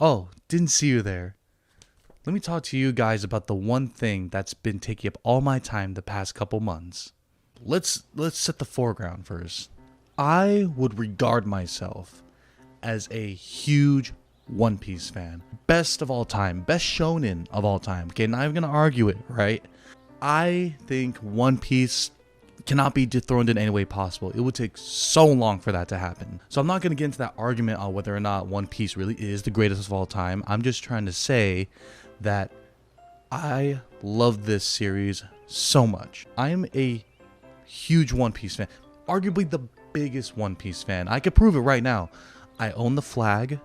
Oh, didn't see you there. Let me talk to you guys about the one thing that's been taking up all my time the past couple months. Let's set the foreground first. I would regard myself as a huge One Piece fan. Best of all time, best shonen of all time. Okay, not even gonna argue it, right? I think One Piece cannot be dethroned in any way possible. It would take so long for that to happen. So I'm not going to get into that argument on whether or not One Piece really is the greatest of all time. I'm just trying to say that I love this series so much. I'm a huge One Piece fan, arguably the biggest One Piece fan. I could prove it right now. I own the flag.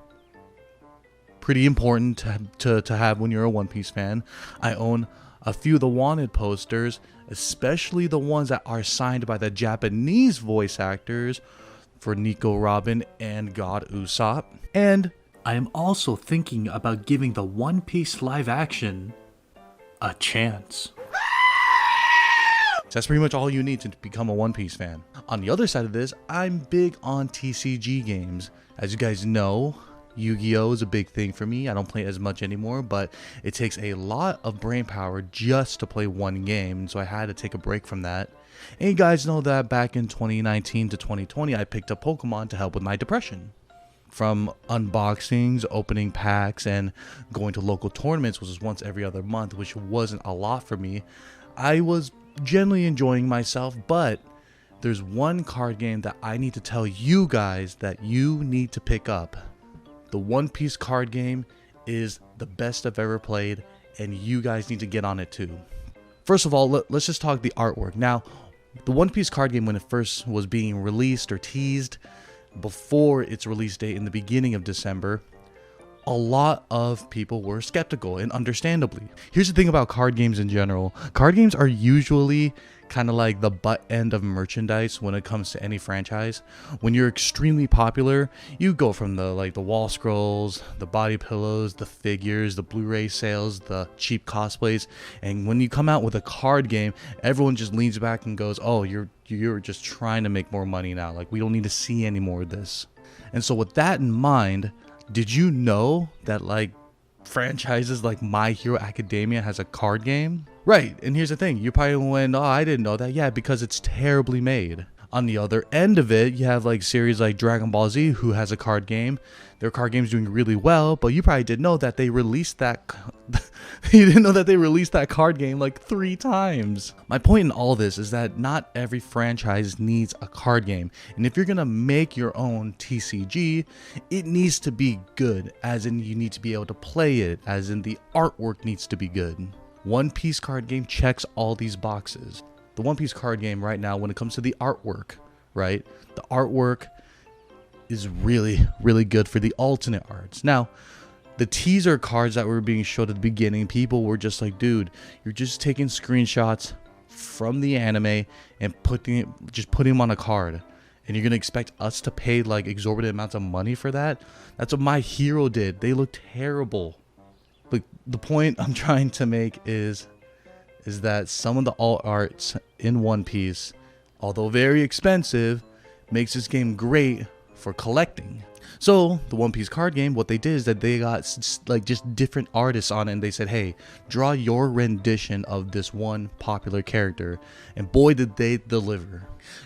Pretty important to have when you're a One Piece fan. I own a few of the wanted posters, especially the ones that are signed by the Japanese voice actors for Nico Robin and God Usopp. And I am also thinking about giving the One Piece live action a chance. That's pretty much all you need to become a One Piece fan. On the other side of this, I'm big on TCG games. As you guys know, Yu-Gi-Oh! Is a big thing for me. I don't play it as much anymore, but it takes a lot of brain power just to play one game, and so I had to take a break from that. And you guys know that back in 2019 to 2020, I picked up Pokemon to help with my depression. From unboxings, opening packs, and going to local tournaments, which was once every other month, which wasn't a lot for me, I was generally enjoying myself, but there's one card game that I need to tell you guys that you need to pick up. The One Piece card game is the best I've ever played, and you guys need to get on it too. First of all, let's just talk the artwork. Now, the One Piece card game, when it first was being released or teased before its release date in the beginning of December, a lot of people were skeptical, and understandably. Here's the thing about card games in general. Card games are usually kind of like the butt end of merchandise when it comes to any franchise. When you're extremely popular, you go from the wall scrolls, the body pillows, the figures, the Blu-ray sales, the cheap cosplays, and when you come out with a card game, everyone just leans back and goes, "Oh, you're just trying to make more money now. Like, we don't need to see any more of this." And so with that in mind, did you know that franchises like My Hero Academia has a card game? Right, and here's the thing, you probably went, "Oh, I didn't know that." Yeah, because it's terribly made. On the other end of it, you have series like Dragon Ball Z, who has a card game. Their card game's doing really well, but you probably didn't know that they released that you didn't know that they released that card game 3 times. My point in all this is that not every franchise needs a card game, and if you're gonna make your own TCG, it needs to be good, as in you need to be able to play it, as in the artwork needs to be good. One Piece card game checks all these boxes. The One Piece card game right now, when it comes to the artwork, right? The artwork is really, really good for the alternate arts. Now, the teaser cards that were being showed at the beginning, people were just like, "Dude, you're just taking screenshots from the anime and putting them on a card. And you're going to expect us to pay exorbitant amounts of money for that?" That's what My Hero did. They look terrible. The point I'm trying to make is that some of the alt arts in One Piece, although very expensive, makes this game great for collecting. So the One Piece card game, what they did is that they got just different artists on it, and they said, "Hey, draw your rendition of this one popular character," and boy did they deliver.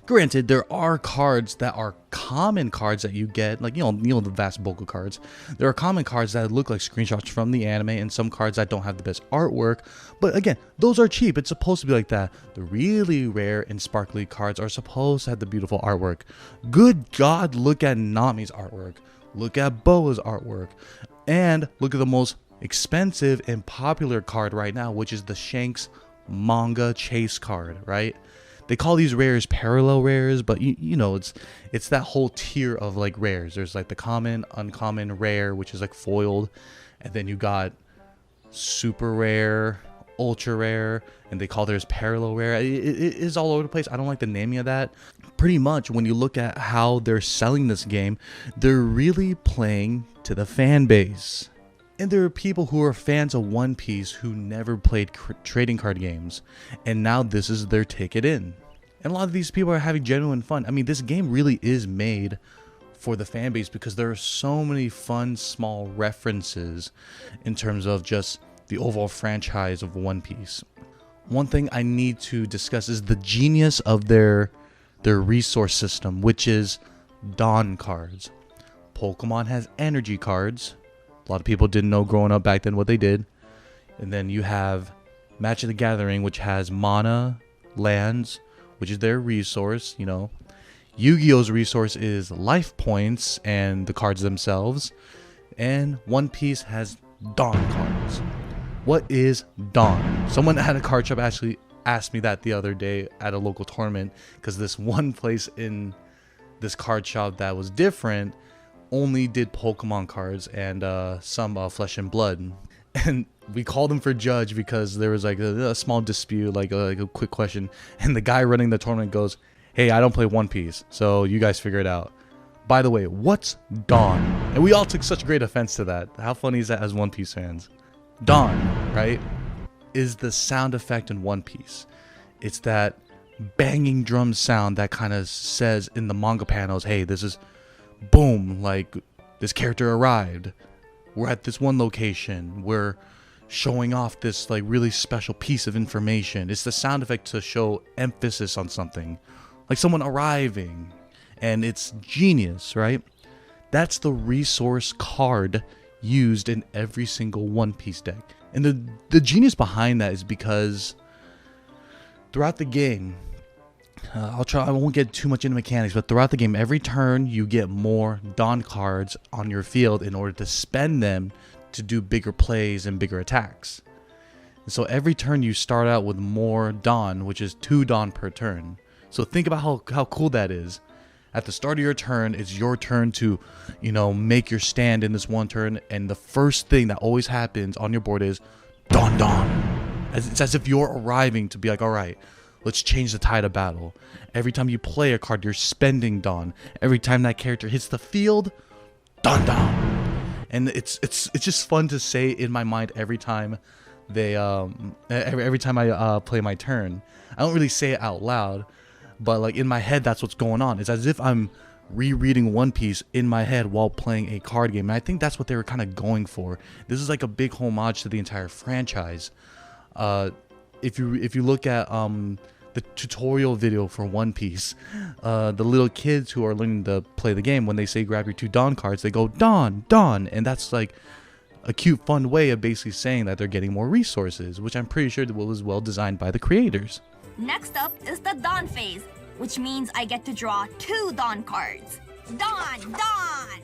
Granted, there are cards that are common cards that you get, the vast bulk of cards. There are common cards that look like screenshots from the anime, and some cards that don't have the best artwork, but again, those are cheap. It's supposed to be like that. The really rare and sparkly cards are supposed to have the beautiful artwork. Good God, look at Nami's artwork. Look at Boa's artwork. And look at the most expensive and popular card right now, which is the Shanks manga chase card, right? They call these rares parallel rares, but you know, it's that whole tier of rares. There's the common, uncommon, rare, which is foiled, and then you got super rare, ultra rare, and they call theirs parallel rare. It is all over the place. I don't like the naming of that. Pretty much when you look at how they're selling this game, they're really playing to the fan base. And there are people who are fans of One Piece who never played trading card games, and now this is their ticket in. And a lot of these people are having genuine fun. I mean, this game really is made for the fan base, because there are so many fun small references in terms of just the overall franchise of One Piece. One thing I need to discuss is the genius of their resource system, which is Dawn cards. Pokemon has energy cards. A lot of people didn't know growing up back then what they did. And then you have Magic the Gathering, which has mana, lands, which is their resource, you know. Yu-Gi-Oh's resource is life points and the cards themselves. And One Piece has Dawn cards. What is Dawn? Someone at a card shop actually asked me that the other day at a local tournament, because this one place in this card shop that was different only did Pokemon cards and some Flesh and Blood. And we called him for judge because there was like a small dispute, like a quick question. And the guy running the tournament goes, "Hey, I don't play One Piece, so you guys figure it out. By the way, what's Dawn?" And we all took such great offense to that. How funny is that as One Piece fans? Dawn, right, is the sound effect in One Piece. It's that banging drum sound that kind of says in the manga panels, hey, this is boom, like this character arrived. We're at this one location. We're showing off this like really special piece of information. It's the sound effect to show emphasis on something, like someone arriving, and it's genius, right? That's the resource card used in every single One Piece deck. And the genius behind that is because throughout the game, I won't get too much into mechanics, but throughout the game, every turn you get more Dawn cards on your field in order to spend them to do bigger plays and bigger attacks. And so every turn you start out with more Dawn, which is 2 Dawn per turn. So think about how cool that is. At the start of your turn, it's your turn to, you know, make your stand in this one turn, and the first thing that always happens on your board is Dawn Dawn. It's as if you're arriving to be like, all right, let's change the tide of battle. Every time you play a card, you're spending Dawn. Every time that character hits the field, Dawn Dawn. And it's just fun to say in my mind every time they every time I play my turn. I don't really say it out loud, but like in my head, that's what's going on. It's as if I'm rereading One Piece in my head while playing a card game. And I think that's what they were kind of going for. This is like a big homage to the entire franchise. If you look at the tutorial video for One Piece, the little kids who are learning to play the game, when they say grab your 2 Dawn cards, they go Dawn, Dawn, and that's like a cute, fun way of basically saying that they're getting more resources, which I'm pretty sure was well designed by the creators. Next up is the Dawn phase, which means I get to draw 2 Dawn cards. Dawn! Dawn!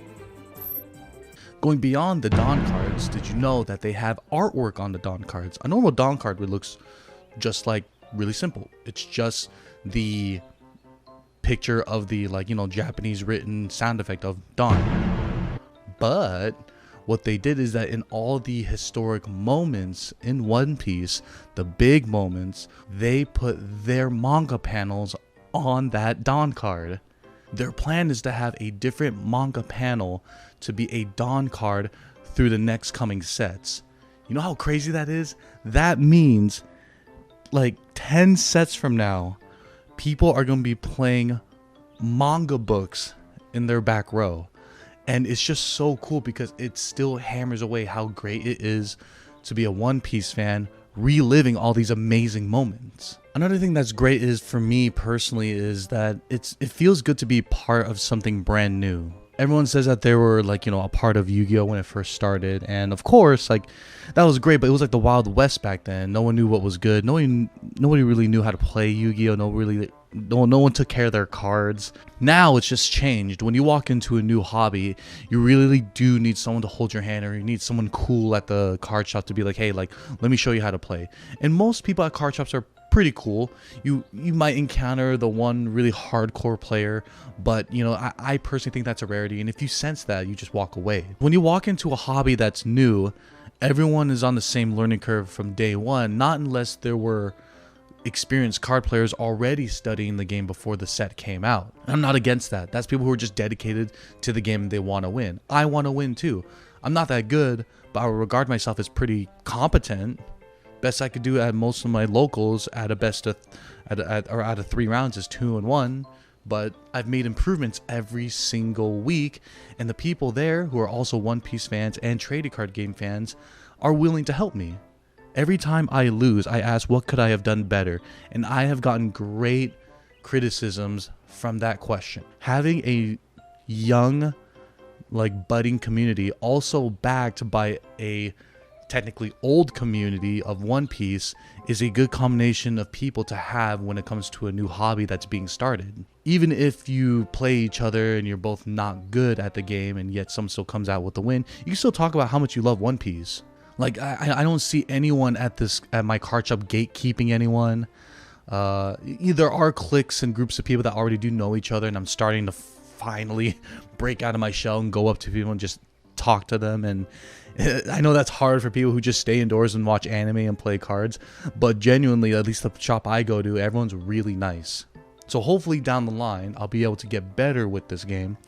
Going beyond the Dawn cards, did you know that they have artwork on the Dawn cards? A normal Dawn card looks just like really simple. It's just the picture of the, like, you know, Japanese written sound effect of Dawn. But what they did is that in all the historic moments in One Piece, the big moments, they put their manga panels on that Dawn card. Their plan is to have a different manga panel to be a Dawn card through the next coming sets. You know how crazy that is? That means like 10 sets from now, people are going to be playing manga books in their back row. And it's just so cool because it still hammers away how great it is to be a One Piece fan, reliving all these amazing moments. Another thing that's great is, for me personally, is that it feels good to be part of something brand new. Everyone says that they were, like, you know, a part of Yu-Gi-Oh when it first started, and of course, like, that was great, but it was like the Wild West back then. No one knew what was good. Nobody really knew how to play Yu-Gi-Oh. No one took care of their cards. Now it's just changed. When you walk into a new hobby, you really do need someone to hold your hand, or you need someone cool at the card shop to be like, hey, like, let me show you how to play. And most people at card shops are pretty cool. You might encounter the one really hardcore player, but you know, I personally think that's a rarity, and if you sense that, you just walk away. When you walk into a hobby that's new, everyone is on the same learning curve from day one, not unless there were experienced card players already studying the game before the set came out. I'm not against that. That's people who are just dedicated to the game and they want to win. I want to win too. I'm not that good, but I regard myself as pretty competent. Best I could do at most of my locals at a best of out of 3 rounds is 2-1. but I've made improvements every single week, and the people there who are also One Piece fans and trading card game fans are willing to help me. Every time I lose, I ask what could I have done better, and I have gotten great criticisms from that question. Having a young, like, budding community, also backed by a technically old community of One Piece, is a good combination of people to have when it comes to a new hobby that's being started. Even if you play each other and you're both not good at the game and yet someone still comes out with the win, you can still talk about how much you love One Piece. Like, I don't see anyone at my card shop gatekeeping anyone. There are cliques and groups of people that already do know each other, and I'm starting to finally break out of my shell and go up to people and just talk to them. And I know that's hard for people who just stay indoors and watch anime and play cards, but genuinely, at least the shop I go to, everyone's really nice. So hopefully down the line, I'll be able to get better with this game,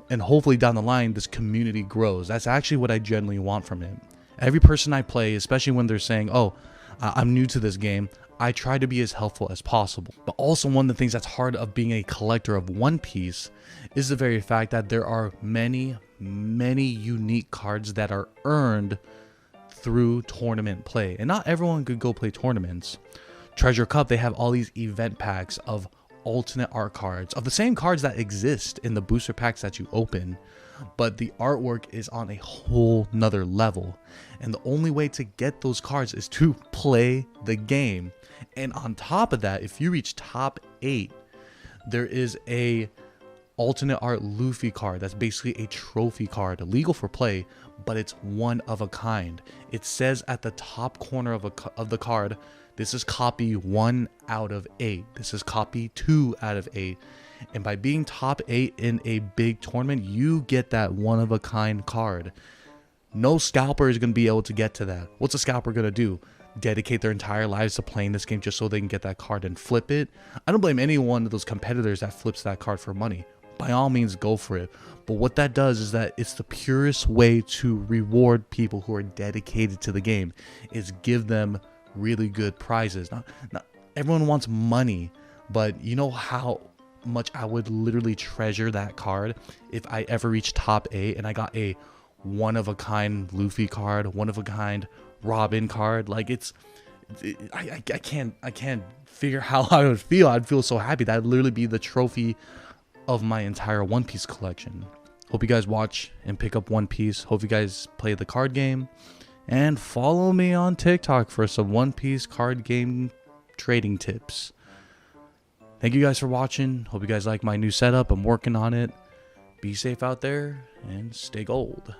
and hopefully down the line, this community grows. That's actually what I genuinely want from it. Every person I play, especially when they're saying, oh, I'm new to this game, I try to be as helpful as possible. But also, one of the things that's hard of being a collector of One Piece is the very fact that there are many unique cards that are earned through tournament play. And not everyone could go play tournaments. Treasure Cup, they have all these event packs of alternate art cards, of the same cards that exist in the booster packs that you open, but the artwork is on a whole nother level. And the only way to get those cards is to play the game. And on top of that, if you reach top 8, there is a alternate art Luffy card that's basically a trophy card, illegal for play, but it's one of a kind. It says at the top corner of the card, this is copy 1 out of 8. This is copy 2 out of 8. And by being top 8 in a big tournament, you get that one of a kind card. No scalper is going to be able to get to that. What's a scalper going to do? Dedicate their entire lives to playing this game just so they can get that card and flip it? I don't blame any one of those competitors that flips that card for money. By all means, go for it. But what that does is that it's the purest way to reward people who are dedicated to the game, is give them really good prizes. Not everyone wants money, but you know how much I would literally treasure that card if I ever reached top 8 and I got a one of a kind Luffy card, one of a kind Robin card. Like, I can't figure how I would feel. I'd feel so happy. That'd literally be the trophy of my entire One Piece collection. Hope you guys watch and pick up One Piece. Hope you guys play the card game, and follow me on TikTok for some One Piece card game trading tips. Thank you guys for watching. Hope you guys like my new setup. I'm working on it. Be safe out there and stay gold.